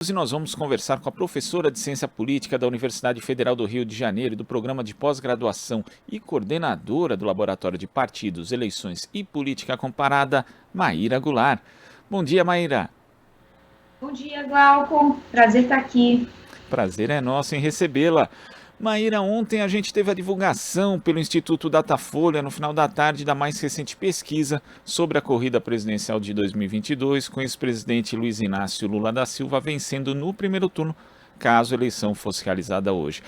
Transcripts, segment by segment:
E nós vamos conversar com a professora de Ciência Política da Universidade Federal do Rio de Janeiro, do programa de pós-graduação e coordenadora do Laboratório de Partidos, Eleições e Política Comparada, Maíra Goulart. Bom dia, Maíra. Bom dia, Glauco. Prazer estar aqui. Prazer é nosso em recebê-la. Maíra, ontem a gente teve a divulgação pelo Instituto Datafolha, no final da tarde, da mais recente pesquisa sobre a corrida presidencial de 2022, com o ex-presidente Luiz Inácio Lula da Silva vencendo no primeiro turno, caso a eleição fosse realizada hoje.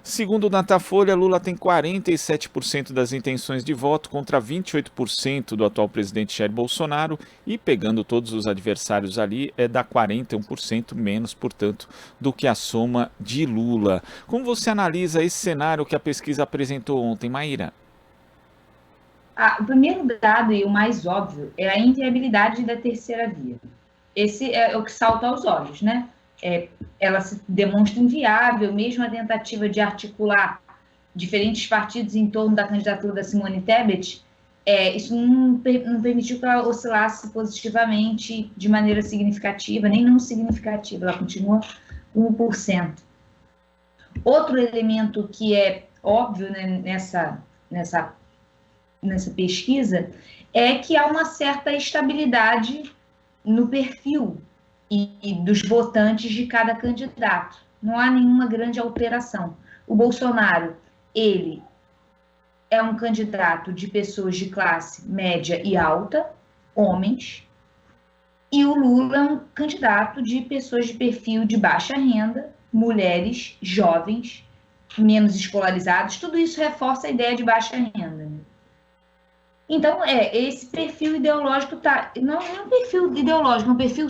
Segundo o Datafolha, Lula tem 47% das intenções de voto contra 28% do atual presidente Jair Bolsonaro e, pegando todos os adversários ali, dá 41% menos, portanto, do que a soma de Lula. Como você analisa esse cenário que a pesquisa apresentou ontem, Maíra? O primeiro dado e o mais óbvio é a inviabilidade da terceira via. Esse é o que salta aos olhos, né? Ela se demonstra inviável, mesmo a tentativa de articular diferentes partidos em torno da candidatura da Simone Tebet, isso não permitiu que ela oscilasse positivamente de maneira significativa, nem não significativa, ela continua 1%. Outro elemento que é óbvio, né, nessa pesquisa é que há uma certa estabilidade no perfil e dos votantes de cada candidato. Não há nenhuma grande alteração. O Bolsonaro, ele é um candidato de pessoas de classe média e alta, homens, e o Lula é um candidato de pessoas de perfil de baixa renda, mulheres, jovens, menos escolarizados. Tudo isso reforça a ideia de baixa renda, né? Então, esse perfil ideológico não é um perfil ideológico, é um perfil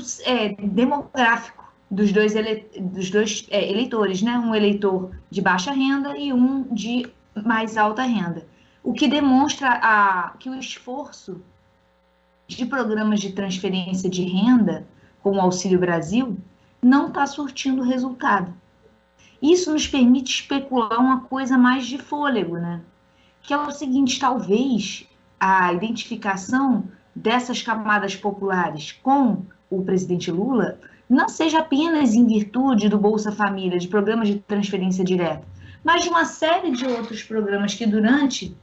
demográfico dos dois eleitores, né? Um eleitor de baixa renda e um de mais alta renda. O que demonstra que o esforço de programas de transferência de renda, como o Auxílio Brasil, não está surtindo resultado. Isso nos permite especular uma coisa mais de fôlego, né? Que é o seguinte, talvez a identificação dessas camadas populares com o presidente Lula não seja apenas em virtude do Bolsa Família, de programas de transferência direta, mas de uma série de outros programas que, durante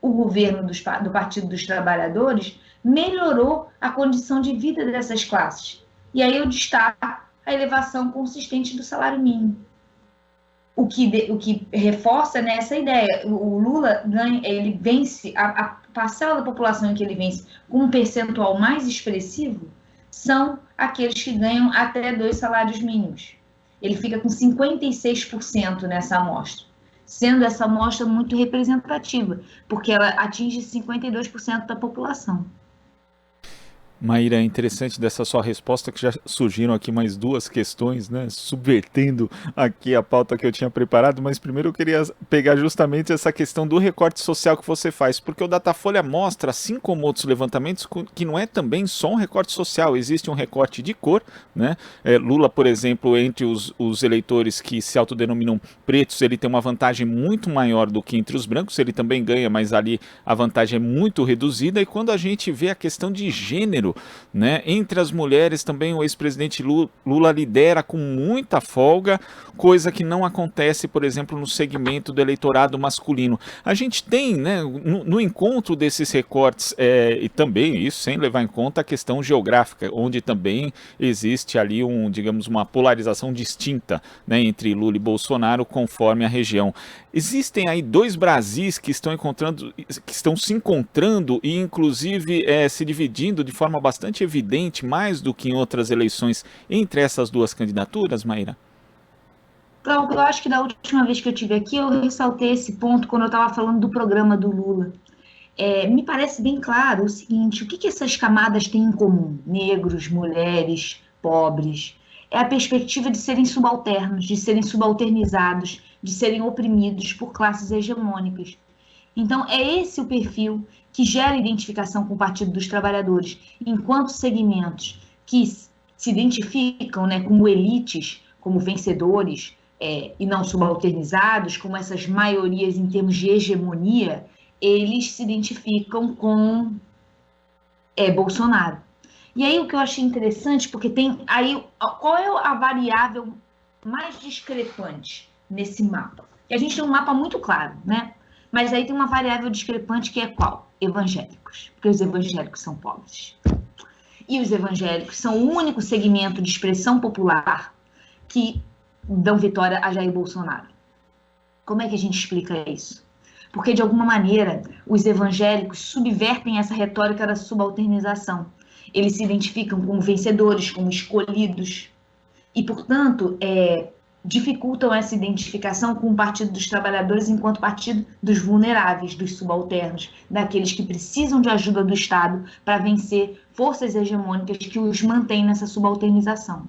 o governo do Partido dos Trabalhadores, melhorou a condição de vida dessas classes. E aí eu destaco a elevação consistente do salário mínimo. O que reforça nessa ideia. O Lula ele vence, a parcela da população em que ele vence com um percentual mais expressivo são aqueles que ganham até 2 salários mínimos. Ele fica com 56% nessa amostra, sendo essa amostra muito representativa, porque ela atinge 52% da população. Maíra, é interessante dessa sua resposta que já surgiram aqui mais duas questões, né, subvertendo aqui a pauta que eu tinha preparado, mas primeiro eu queria pegar justamente essa questão do recorte social que você faz, porque o Datafolha mostra, assim como outros levantamentos, que não é também só um recorte social, existe um recorte de cor, né? Lula, por exemplo, entre os eleitores que se autodenominam pretos, ele tem uma vantagem muito maior do que entre os brancos, ele também ganha, mas ali a vantagem é muito reduzida, e quando a gente vê a questão de gênero, né, entre as mulheres também o ex-presidente Lula lidera com muita folga, coisa que não acontece, por exemplo, no segmento do eleitorado masculino. A gente tem, né, no encontro desses recortes, e também isso sem levar em conta a questão geográfica, onde também existe ali digamos, uma polarização distinta, né, entre Lula e Bolsonaro conforme a região. Existem aí dois Brasis que estão se encontrando e inclusive se dividindo de forma bastante evidente, mais do que em outras eleições, entre essas duas candidaturas, Maíra? Glauco, eu acho que da última vez que eu estive aqui, eu ressaltei esse ponto quando eu estava falando do programa do Lula. Me parece bem claro o seguinte, o que essas camadas têm em comum? Negros, mulheres, pobres. É a perspectiva de serem subalternos, de serem subalternizados, de serem oprimidos por classes hegemônicas. Então, é esse o perfil que gera identificação com o Partido dos Trabalhadores, enquanto segmentos que se identificam, né, como elites, como vencedores, e não subalternizados, como essas maiorias em termos de hegemonia, eles se identificam com Bolsonaro. E aí o que eu achei interessante, porque tem aí qual é a variável mais discrepante nesse mapa? E a gente tem um mapa muito claro, né? Mas aí tem uma variável discrepante que é qual? Evangélicos. Porque os evangélicos são pobres. E os evangélicos são o único segmento de expressão popular que dão vitória a Jair Bolsonaro. Como é que a gente explica isso? Porque, de alguma maneira, os evangélicos subvertem essa retórica da subalternização. Eles se identificam como vencedores, como escolhidos, e, portanto, dificultam essa identificação com o Partido dos Trabalhadores enquanto partido dos vulneráveis, dos subalternos, daqueles que precisam de ajuda do Estado para vencer forças hegemônicas que os mantêm nessa subalternização.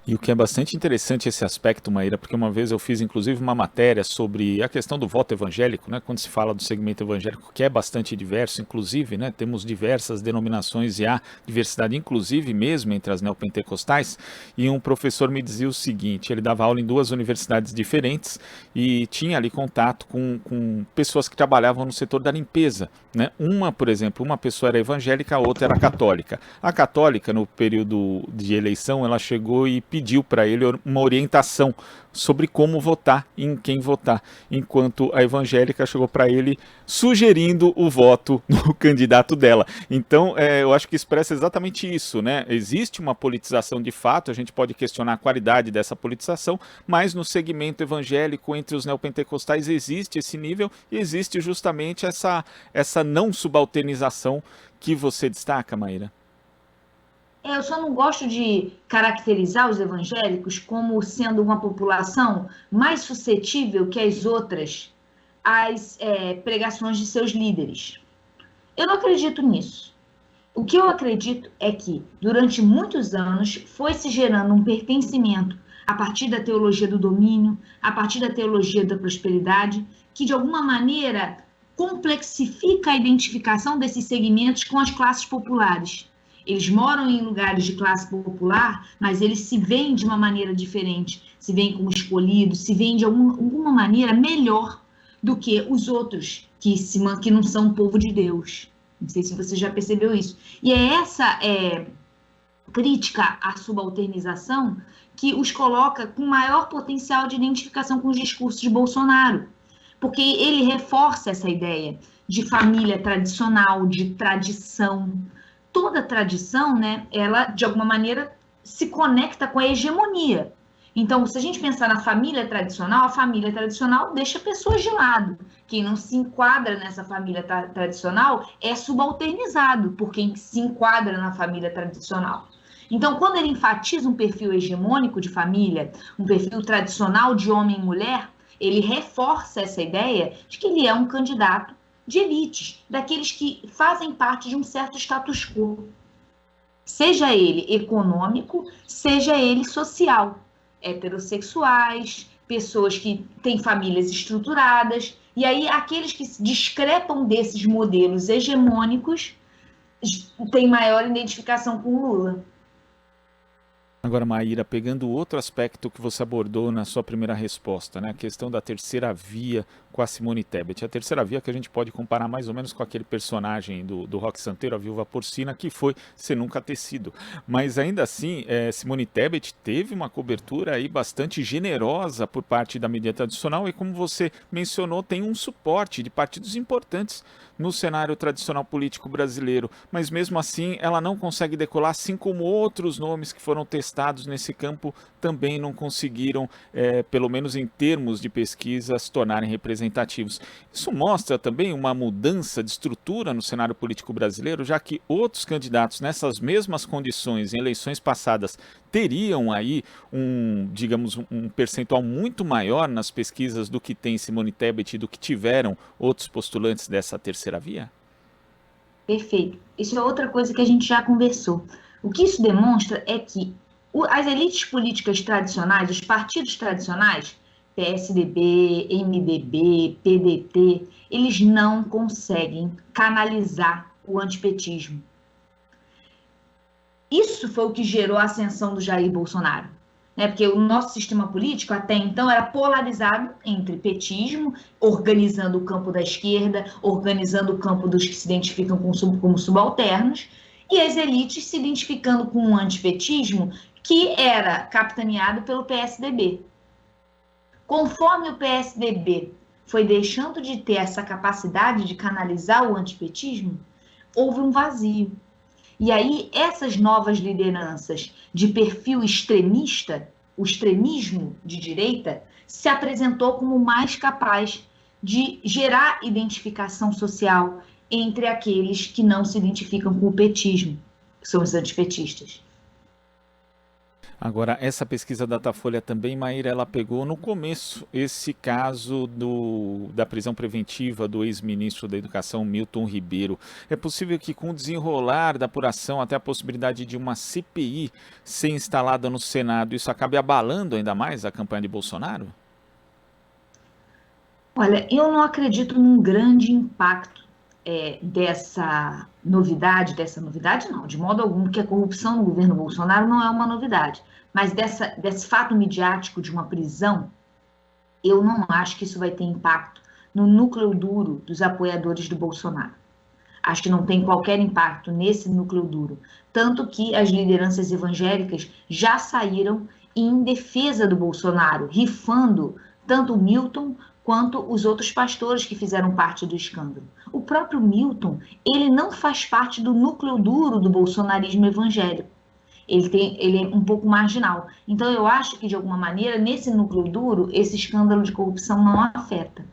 E o que é bastante interessante esse aspecto, Maíra, porque uma vez eu fiz inclusive uma matéria sobre a questão do voto evangélico, né? Quando se fala do segmento evangélico, que é bastante diverso, inclusive, né? Temos diversas denominações e há diversidade, inclusive mesmo entre as neopentecostais. E um professor me dizia o seguinte: ele dava aula em 2 universidades diferentes e tinha ali contato com pessoas que trabalhavam no setor da limpeza, né? Uma, por exemplo, uma pessoa era evangélica, a outra era católica. A católica, no período de eleição, ela chegou e pediu para ele uma orientação sobre como votar e em quem votar, enquanto a evangélica chegou para ele sugerindo o voto no candidato dela. Então, eu acho que expressa exatamente isso, né? Existe uma politização de fato, a gente pode questionar a qualidade dessa politização, mas no segmento evangélico, entre os neopentecostais, existe esse nível e existe justamente essa não subalternização que você destaca, Maíra. Eu só não gosto de caracterizar os evangélicos como sendo uma população mais suscetível que as outras às pregações de seus líderes. Eu não acredito nisso. O que eu acredito é que, durante muitos anos, foi se gerando um pertencimento a partir da teologia do domínio, a partir da teologia da prosperidade, que, de alguma maneira, complexifica a identificação desses segmentos com as classes populares. Eles moram em lugares de classe popular, mas eles se veem de uma maneira diferente, se veem como escolhidos, se veem de alguma maneira melhor do que os outros, que não são povo de Deus. Não sei se você já percebeu isso. E é essa crítica à subalternização que os coloca com maior potencial de identificação com os discursos de Bolsonaro, porque ele reforça essa ideia de família tradicional, de tradição. Toda tradição, né, ela, de alguma maneira, se conecta com a hegemonia. Então, se a gente pensar na família tradicional, a família tradicional deixa pessoas de lado. Quem não se enquadra nessa família tradicional é subalternizado por quem se enquadra na família tradicional. Então, quando ele enfatiza um perfil hegemônico de família, um perfil tradicional de homem e mulher, ele reforça essa ideia de que ele é um candidato de elites, daqueles que fazem parte de um certo status quo, seja ele econômico, seja ele social, heterossexuais, pessoas que têm famílias estruturadas, e aí aqueles que discrepam desses modelos hegemônicos têm maior identificação com Lula. Agora, Maíra, pegando outro aspecto que você abordou na sua primeira resposta, né, a questão da terceira via com a Simone Tebet. A terceira via que a gente pode comparar mais ou menos com aquele personagem do Roque Santeiro, a viúva porcina, que foi Você Nunca Ter Sido. Mas ainda assim, Simone Tebet teve uma cobertura aí bastante generosa por parte da mídia tradicional e, como você mencionou, tem um suporte de partidos importantes no cenário tradicional político brasileiro, mas mesmo assim ela não consegue decolar, assim como outros nomes que foram testados nesse campo também não conseguiram, pelo menos em termos de pesquisa, se tornarem representativos. Isso mostra também uma mudança de estrutura no cenário político brasileiro, já que outros candidatos nessas mesmas condições em eleições passadas teriam aí digamos, um percentual muito maior nas pesquisas do que tem Simone Tebet e do que tiveram outros postulantes dessa terceira via? Perfeito. Isso é outra coisa que a gente já conversou. O que isso demonstra é que as elites políticas tradicionais, os partidos tradicionais, PSDB, MDB, PDT, eles não conseguem canalizar o antipetismo. Isso foi o que gerou a ascensão do Jair Bolsonaro, né? Porque o nosso sistema político até então era polarizado entre petismo, organizando o campo da esquerda, organizando o campo dos que se identificam como subalternos, e as elites se identificando com um antipetismo que era capitaneado pelo PSDB. Conforme o PSDB foi deixando de ter essa capacidade de canalizar o antipetismo, houve um vazio. E aí, essas novas lideranças de perfil extremista, o extremismo de direita, se apresentou como mais capaz de gerar identificação social entre aqueles que não se identificam com o petismo, que são os antipetistas. Agora, essa pesquisa Datafolha também, Maíra, ela pegou no começo esse caso da prisão preventiva do ex-ministro da Educação, Milton Ribeiro. É possível que com o desenrolar da apuração, até a possibilidade de uma CPI ser instalada no Senado, isso acabe abalando ainda mais a campanha de Bolsonaro? Olha, eu não acredito num grande impacto dessa novidade não, de modo algum, porque a corrupção no governo Bolsonaro não é uma novidade, mas desse fato midiático de uma prisão, eu não acho que isso vai ter impacto no núcleo duro dos apoiadores do Bolsonaro. Acho que não tem qualquer impacto nesse núcleo duro. Tanto que as lideranças evangélicas já saíram em defesa do Bolsonaro, rifando tanto o Milton quanto os outros pastores que fizeram parte do escândalo. O próprio Milton, ele não faz parte do núcleo duro do bolsonarismo evangélico. Ele é um pouco marginal. Então, eu acho que, de alguma maneira, nesse núcleo duro, esse escândalo de corrupção não afeta.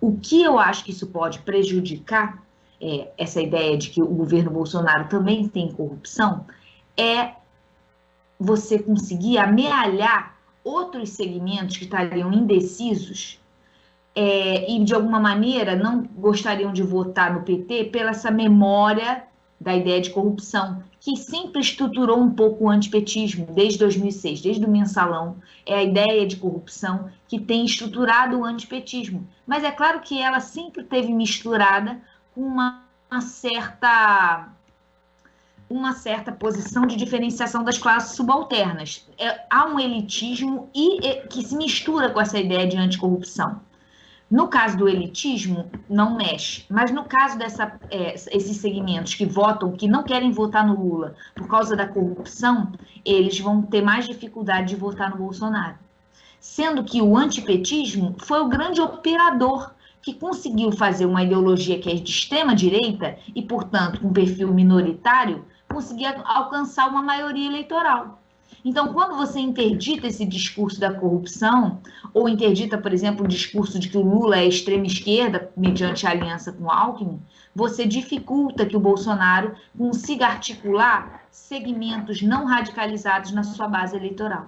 O que eu acho que isso pode prejudicar, essa ideia de que o governo Bolsonaro também tem corrupção, é você conseguir amealhar outros segmentos que estariam indecisos e, de alguma maneira, não gostariam de votar no PT pela essa memória da ideia de corrupção, que sempre estruturou um pouco o antipetismo, desde 2006, desde o mensalão, é a ideia de corrupção que tem estruturado o antipetismo. Mas é claro que ela sempre teve misturada com uma certa posição de diferenciação das classes subalternas. Há um elitismo que se mistura com essa ideia de anticorrupção. No caso do elitismo, não mexe. Mas no caso esses segmentos que votam, que não querem votar no Lula por causa da corrupção, eles vão ter mais dificuldade de votar no Bolsonaro. Sendo que o antipetismo foi o grande operador que conseguiu fazer uma ideologia que é de extrema-direita e, portanto, com perfil minoritário, conseguir alcançar uma maioria eleitoral. Então, quando você interdita esse discurso da corrupção, ou interdita, por exemplo, o discurso de que o Lula é extrema-esquerda, mediante a aliança com o Alckmin, você dificulta que o Bolsonaro consiga articular segmentos não radicalizados na sua base eleitoral.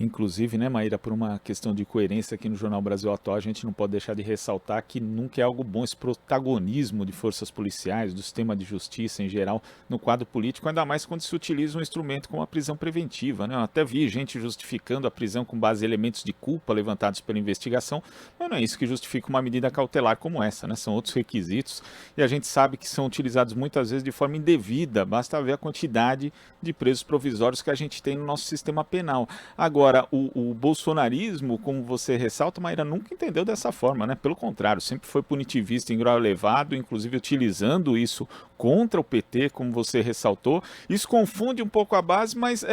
Inclusive, né, Maíra, por uma questão de coerência aqui no Jornal Brasil Atual, a gente não pode deixar de ressaltar que nunca é algo bom esse protagonismo de forças policiais, do sistema de justiça em geral, no quadro político, ainda mais quando se utiliza um instrumento como a prisão preventiva, né? Eu até vi gente justificando a prisão com base em elementos de culpa levantados pela investigação, mas não é isso que justifica uma medida cautelar como essa, né? São outros requisitos e a gente sabe que são utilizados muitas vezes de forma indevida, basta ver a quantidade de presos provisórios que a gente tem no nosso sistema penal. Agora, o bolsonarismo, como você ressalta, Maíra, nunca entendeu dessa forma, né? Pelo contrário, sempre foi punitivista em grau elevado, inclusive utilizando isso contra o PT, como você ressaltou. Isso confunde um pouco a base, mas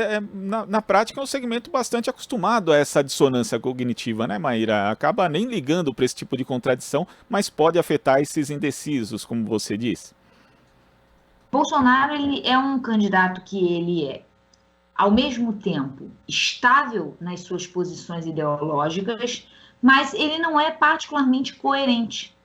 na prática é um segmento bastante acostumado a essa dissonância cognitiva, né, Maíra? Acaba nem ligando para esse tipo de contradição, mas pode afetar esses indecisos, como você diz. Bolsonaro, ele é um candidato que ele é, ao mesmo tempo, estável nas suas posições ideológicas, mas ele não é particularmente coerente.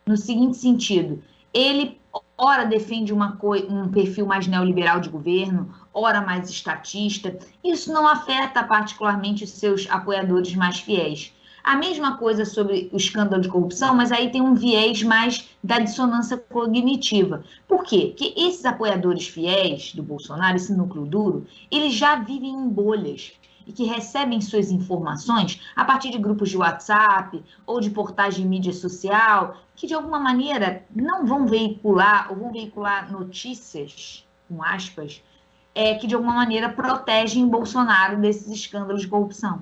No seguinte sentido, ele ora defende um perfil mais neoliberal de governo, ora mais estatista. Isso não afeta particularmente os seus apoiadores mais fiéis. A mesma coisa sobre o escândalo de corrupção, mas aí tem um viés mais da dissonância cognitiva. Por quê? Porque esses apoiadores fiéis do Bolsonaro, esse núcleo duro, eles já vivem em bolhas e que recebem suas informações a partir de grupos de WhatsApp ou de portais de mídia social, que de alguma maneira não vão veicular ou vão veicular notícias, com aspas, que de alguma maneira protegem Bolsonaro desses escândalos de corrupção.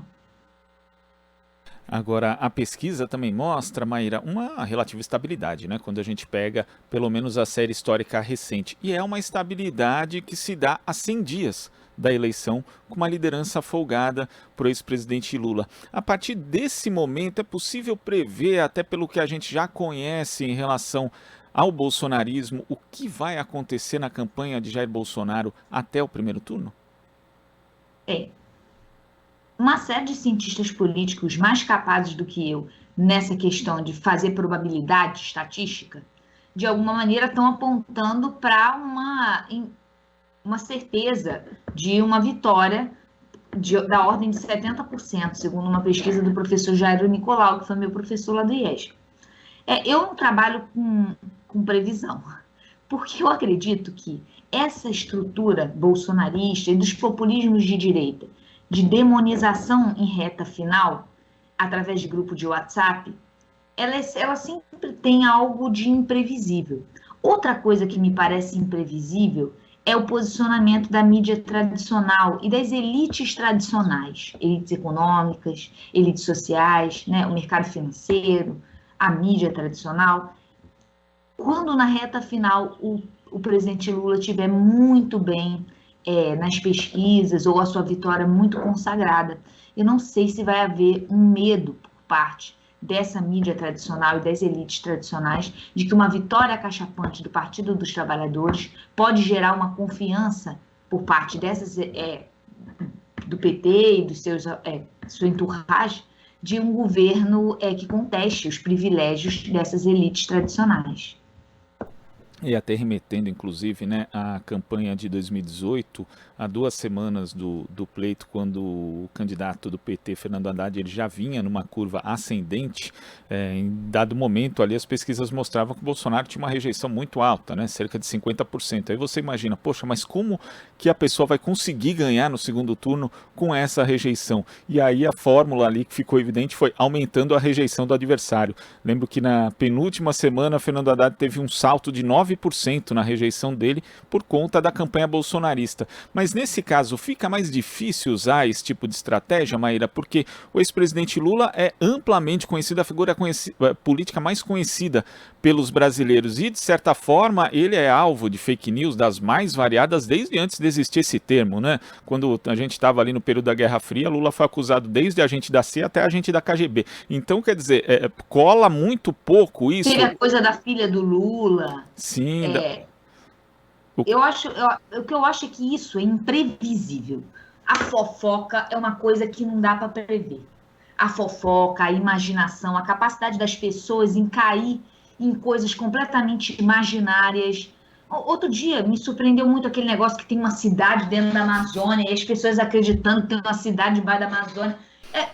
Agora, a pesquisa também mostra, Maíra, uma relativa estabilidade, né? Quando a gente pega, pelo menos, a série histórica recente. E é uma estabilidade que se dá a 100 dias da eleição, com uma liderança folgada para o ex-presidente Lula. A partir desse momento, é possível prever, até pelo que a gente já conhece em relação ao bolsonarismo, o que vai acontecer na campanha de Jair Bolsonaro até o primeiro turno? É, uma série de cientistas políticos mais capazes do que eu nessa questão de fazer probabilidade estatística, de alguma maneira estão apontando para uma certeza de uma vitória da ordem de 70%, segundo uma pesquisa do professor Jairo Nicolau, que foi meu professor lá do IES. Eu não trabalho com previsão, porque eu acredito que essa estrutura bolsonarista e dos populismos de direita, de demonização em reta final, através de grupo de WhatsApp, ela sempre tem algo de imprevisível. Outra coisa que me parece imprevisível é o posicionamento da mídia tradicional e das elites tradicionais, elites econômicas, elites sociais, né, o mercado financeiro, a mídia tradicional. Quando na reta final o presidente Lula estiver muito bem nas pesquisas ou a sua vitória muito consagrada, eu não sei se vai haver um medo por parte dessa mídia tradicional e das elites tradicionais de que uma vitória acachapante do Partido dos Trabalhadores pode gerar uma confiança por parte do PT e dos sua entourage de um governo que conteste os privilégios dessas elites tradicionais. E até remetendo, inclusive, né, à campanha de 2018, há 2 semanas do pleito, quando o candidato do PT, Fernando Haddad, ele já vinha numa curva ascendente, em dado momento ali as pesquisas mostravam que o Bolsonaro tinha uma rejeição muito alta, né, cerca de 50%. Aí você imagina, poxa, mas como que a pessoa vai conseguir ganhar no segundo turno com essa rejeição? E aí a fórmula ali que ficou evidente foi aumentando a rejeição do adversário. Lembro que na penúltima semana, Fernando Haddad teve um salto de 9% na rejeição dele por conta da campanha bolsonarista. Mas nesse caso fica mais difícil usar esse tipo de estratégia, Maíra, porque o ex-presidente Lula é amplamente conhecido, a figura política mais conhecida pelos brasileiros e, de certa forma, ele é alvo de fake news das mais variadas desde antes de existir esse termo, né? Quando a gente estava ali no período da Guerra Fria, Lula foi acusado desde agente da CIA até agente da KGB. Então, quer dizer, cola muito pouco isso. Teve a coisa da filha do Lula. Sim. O que eu acho é que isso é imprevisível. A fofoca é uma coisa que não dá para prever. A fofoca, a imaginação, a capacidade das pessoas em cair em coisas completamente imaginárias. Outro dia me surpreendeu muito aquele negócio que tem uma cidade dentro da Amazônia e as pessoas acreditando que tem uma cidade debaixo da Amazônia.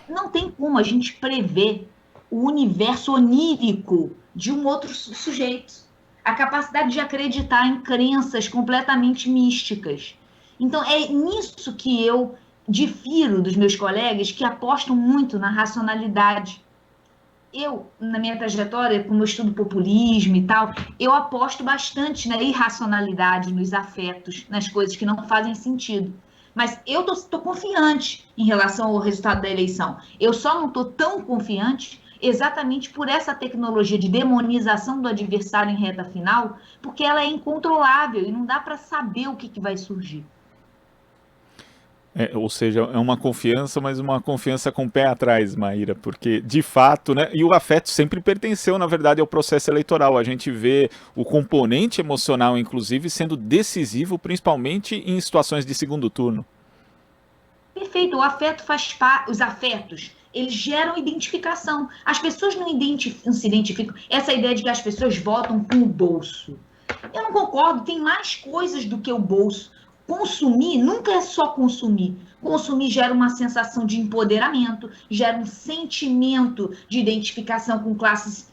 Não tem como a gente prever o universo onírico de um outro sujeito. A capacidade de acreditar em crenças completamente místicas. Então, é nisso que eu difiro dos meus colegas que apostam muito na racionalidade. Eu, na minha trajetória, como eu estudo populismo e tal, eu aposto bastante na irracionalidade, nos afetos, nas coisas que não fazem sentido. Mas eu estou confiante em relação ao resultado da eleição. Eu só não estou tão confiante exatamente por essa tecnologia de demonização do adversário em reta final, porque ela é incontrolável e não dá para saber o que vai surgir. Ou seja, é uma confiança, mas uma confiança com o pé atrás, Maíra, porque de fato, né, e o afeto sempre pertenceu, na verdade, ao processo eleitoral. A gente vê o componente emocional, inclusive, sendo decisivo, principalmente em situações de segundo turno. Perfeito, o afeto faz parte, os afetos, eles geram identificação. As pessoas não se identificam. Essa ideia de que as pessoas votam com o bolso. Eu não concordo, tem mais coisas do que o bolso. Consumir nunca é só consumir. Consumir gera uma sensação de empoderamento, gera um sentimento de identificação com classes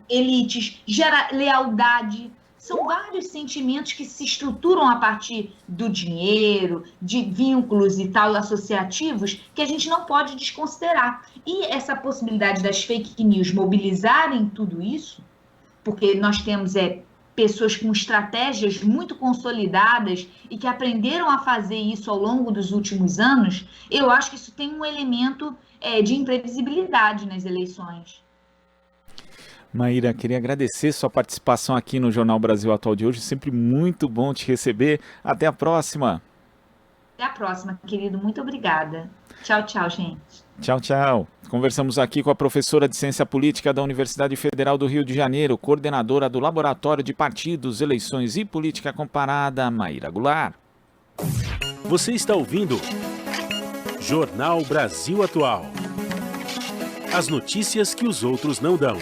elites, gera lealdade. São vários sentimentos que se estruturam a partir do dinheiro, de vínculos e tal associativos que a gente não pode desconsiderar. E essa possibilidade das fake news mobilizarem tudo isso, porque nós temos pessoas com estratégias muito consolidadas e que aprenderam a fazer isso ao longo dos últimos anos, eu acho que isso tem um elemento de imprevisibilidade nas eleições. Maíra, queria agradecer sua participação aqui no Jornal Brasil Atual de hoje. Sempre muito bom te receber. Até a próxima. Até a próxima, querido. Muito obrigada. Tchau, tchau, gente. Tchau, tchau. Conversamos aqui com a professora de Ciência Política da Universidade Federal do Rio de Janeiro, coordenadora do Laboratório de Partidos, Eleições e Política Comparada, Maíra Goulart. Você está ouvindo Jornal Brasil Atual. As notícias que os outros não dão.